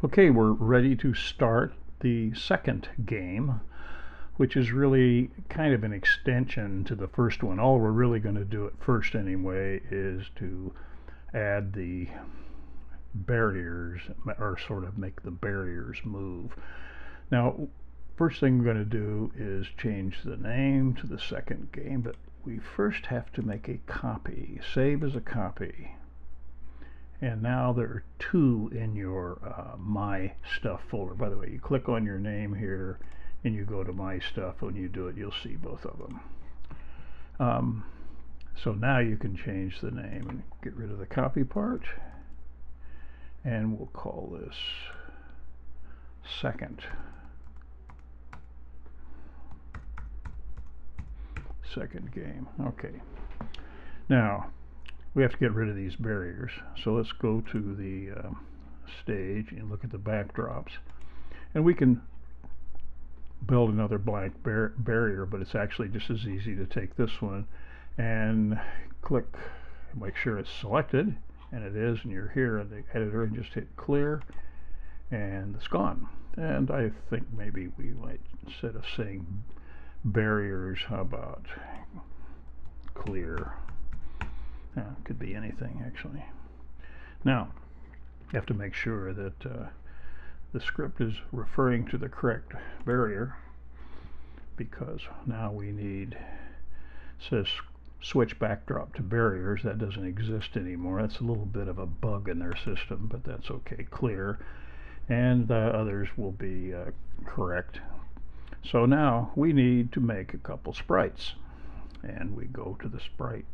Okay, we're ready to start the second game, which is really kind of an extension to the first one. All we're really going to do at first anyway is to add the barriers, or sort of make the barriers move. Now, first thing we're going to do is change the name to the second game, but we first have to make a copy. Save as a copy. And now there are two in your My Stuff folder. By the way, you click on your name here and you go to My Stuff. When you do it, you'll see both of them. So now you can change the name and get rid of the copy part. And we'll call this second game. Okay. Now, we have to get rid of these barriers. So let's go to the stage and look at the backdrops. And we can build another blank barrier, but it's actually just as easy to take this one and click, make sure it's selected, and it is, and you're here in the editor, and just hit clear, and it's gone. And I think maybe we might, instead of saying barriers, how about clear? It could be anything, actually. Now, you have to make sure that the script is referring to the correct barrier, because now we need, it says switch backdrop to barriers. That doesn't exist anymore. That's a little bit of a bug in their system, but that's okay. Clear, and the others will be correct. So now we need to make a couple sprites, and we go to the sprite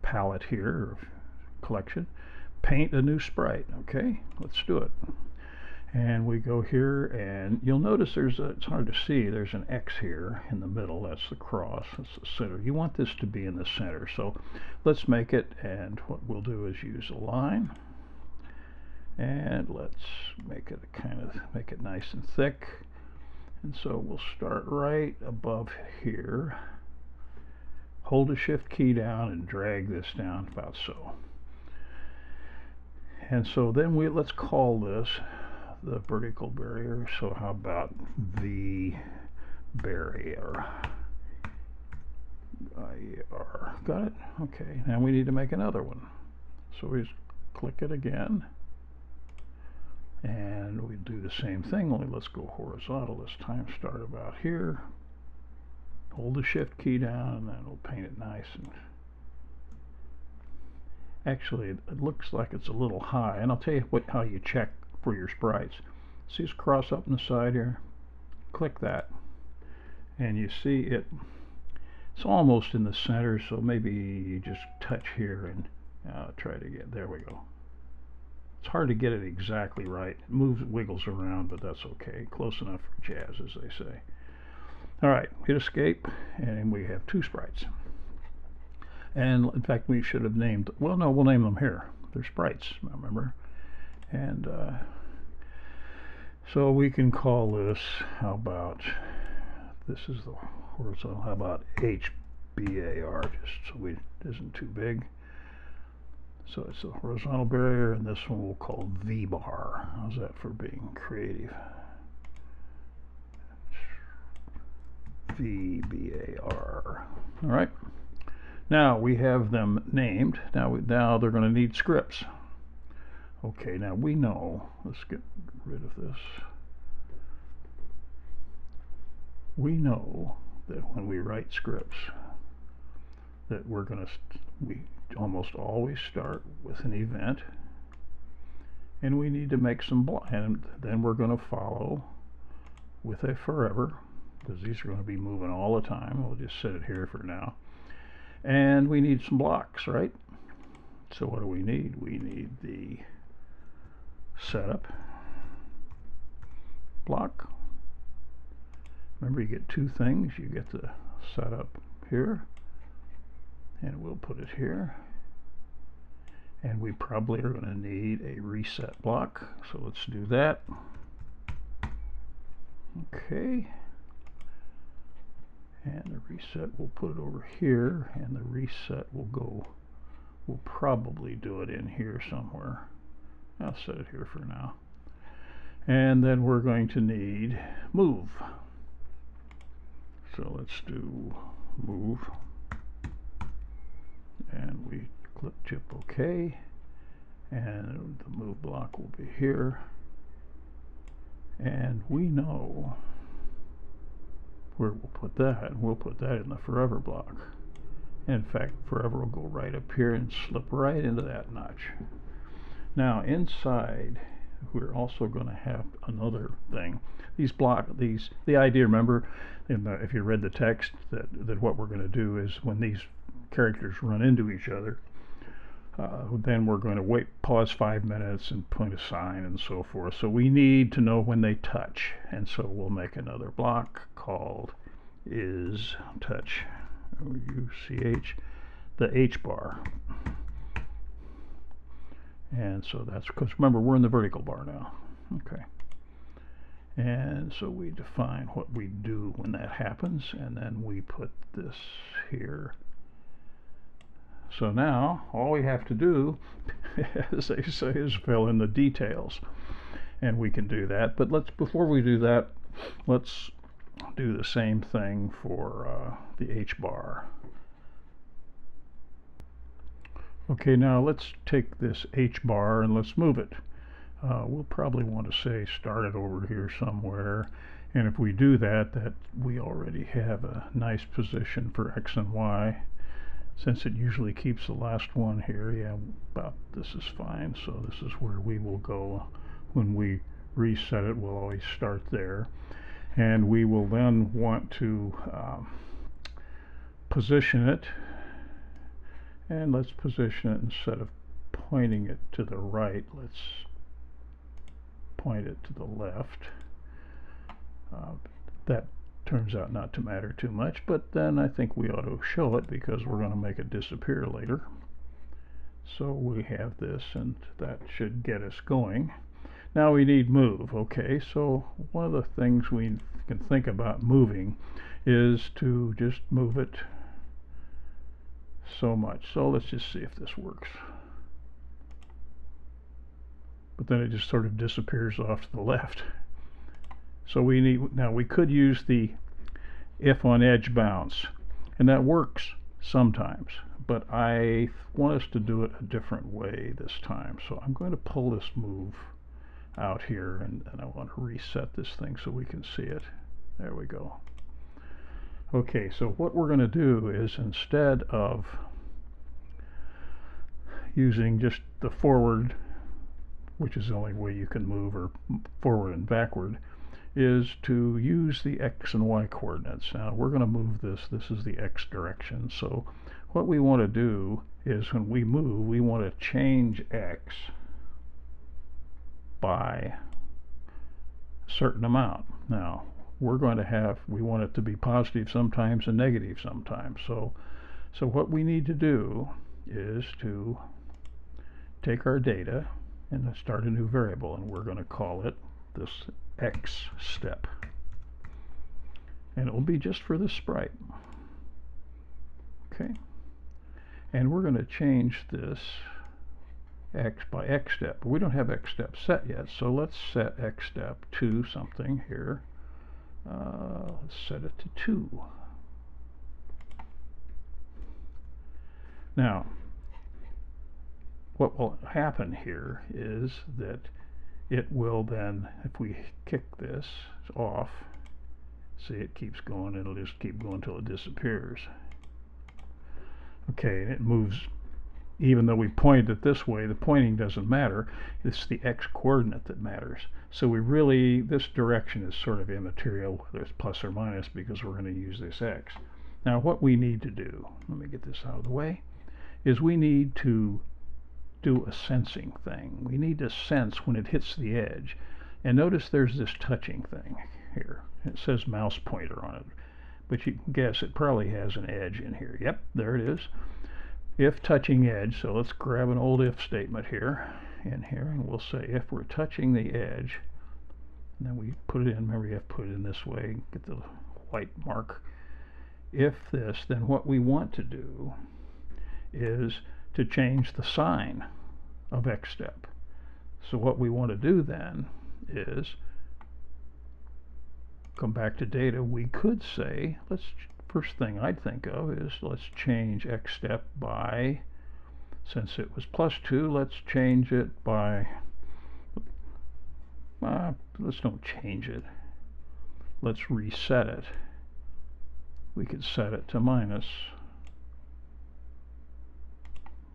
palette here, or collection, paint a new sprite. Okay, let's do it. And we go here, and you'll notice there's a, it's hard to see, there's an X here in the middle. That's the cross, that's the center. You want this to be in the center, so let's make it, and what we'll do is use a line, and let's make it make it nice and thick. And so we'll start right above here, hold the shift key down and drag this down about so. And so then let's call this the vertical barrier. So how about the barrier? Got it? Okay, now we need to make another one. So we just click it again, and we do the same thing, only let's go horizontal this time. Start about here, hold the shift key down, and then we'll paint it nice. And actually, it looks like it's a little high, and I'll tell you how you check for your sprites. See this cross up on the side here? Click that, and you see it's almost in the center, so maybe you just touch here and try to get, there we go. It's hard to get it exactly right. It moves, wiggles around, but that's okay. Close enough for jazz, as they say. Alright, hit escape, and we have two sprites. And in fact, we should have named, well, no, we'll name them here. They're sprites, remember? And so we can call this, how about, this is the horizontal, how about HBAR, just so it isn't too big. So it's a horizontal barrier, and this one we'll call V-bar. How's that for being creative? VBAR. All right. Now we have them named. Now they're going to need scripts. Okay. Now we know. Let's get rid of this. We know that when we write scripts, that we almost always start with an event, and we need to make some and then we're going to follow with a forever, because these are going to be moving all the time. We'll just set it here for now. And we need some blocks, right? So what do we need? We need the setup block. Remember, you get two things. You get the setup here, and we'll put it here. And we probably are going to need a reset block, so let's do that. Okay. And the reset, we'll put it over here, and the reset will go, we'll probably do it in here somewhere. I'll set it here for now. And then we're going to need move. So let's do move. And we click chip OK. And the move block will be here. And we know where we'll put that. We'll put that in the forever block. In fact, forever will go right up here and slip right into that notch. Now inside, we're also going to have another thing. The idea, remember, if you read the text, that what we're going to do is when these characters run into each other, then we're going to pause 5 minutes and point a sign and so forth. So we need to know when they touch, and so we'll make another block called isTouch, O-U-C-H, the H bar. And so that's because, remember, we're in the vertical bar now. Okay. And so we define what we do when that happens, and then we put this here. So now all we have to do, as they say, is fill in the details, and we can do that. But before we do that, let's do the same thing for the H bar. Okay, now let's take this H bar and let's move it. We'll probably want to say start it over here somewhere, and if we do that, we already have a nice position for X and Y. Since it usually keeps the last one here, yeah, about this is fine. So this is where we will go when we reset it. We'll always start there, and we will then want to position it. And let's position it, instead of pointing it to the right, let's point it to the left. That turns out not to matter too much, but then I think we ought to show it because we're going to make it disappear later. So we have this, and that should get us going. Now we need move. Okay, so one of the things we can think about moving is to just move it so much. So let's just see if this works. But then it just sort of disappears off to the left. So now we could use the if on edge bounce, and that works sometimes, but I want us to do it a different way this time. So I'm going to pull this move out here, and I want to reset this thing so we can see it. There we go. Okay, so what we're going to do is, instead of using just the forward, which is the only way you can move, or forward and backward, is to use the X and Y coordinates. Now we're going to move this. This is the X direction. So what we want to do is, when we move, we want to change X by a certain amount. Now we're going to we want it to be positive sometimes and negative sometimes. So what we need to do is to take our data and start a new variable, and we're going to call it this X step, and it will be just for this sprite. Okay, and we're going to change this X by X step. We don't have X step set yet, so let's set X step to something here. Let's set it to 2. Now what will happen here is that it will then, if we kick this off, see, it keeps going. It'll just keep going until it disappears. Okay, and it moves. Even though we pointed it this way, the pointing doesn't matter. It's the X coordinate that matters. So this direction is sort of immaterial, whether it's plus or minus, because we're going to use this X. Now what we need to do, let me get this out of the way, is we need to do a sensing thing. We need to sense when it hits the edge. And notice there's this touching thing here. It says mouse pointer on it, but you can guess it probably has an edge in here. Yep, there it is. If touching edge. So let's grab an old if statement here, and we'll say if we're touching the edge, and then we put it in. Remember, you have to put it in this way, get the white mark. If this, then what we want to do is to change the sign of X step. So what we want to do then is come back to data. We could say, first thing I'd think of is let's change X step by, since it was +2, let's change it by, let's don't change it. Let's reset it. We could set it to minus.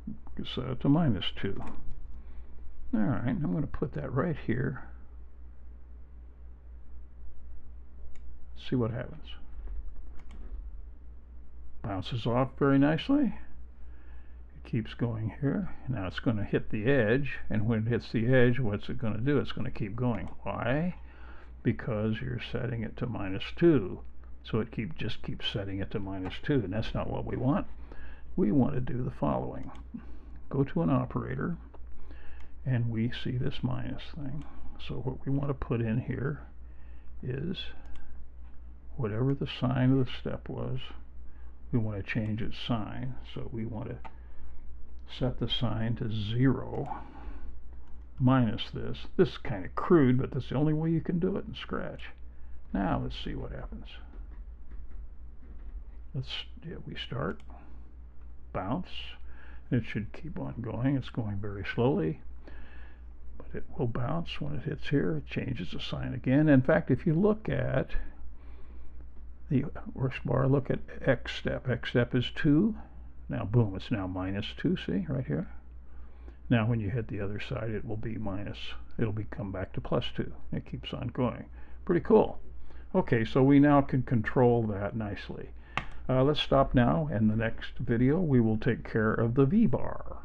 We could set it to -2. All right, I'm going to put that right here. See what happens. Bounces off very nicely. It keeps going here. Now it's going to hit the edge, and when it hits the edge, what's it going to do? It's going to keep going. Why? Because you're setting it to -2. So it just keeps setting it to -2, and that's not what we want. We want to do the following. Go to an operator, and we see this minus thing. So what we want to put in here is whatever the sign of the step was, we want to change its sign. So we want to set the sign to 0 minus this. This is kind of crude, but that's the only way you can do it in Scratch. Now let's see what happens. We start, bounce. It should keep on going. It's going very slowly, but it will bounce when it hits here. It changes the sign again. In fact, if you look at the worst bar, look at X step. X step is 2. Now, boom, it's now -2. See, right here. Now, when you hit the other side, it will be it'll come back to +2. It keeps on going. Pretty cool. Okay, so we now can control that nicely. Let's stop now. In the next video, we will take care of the V bar.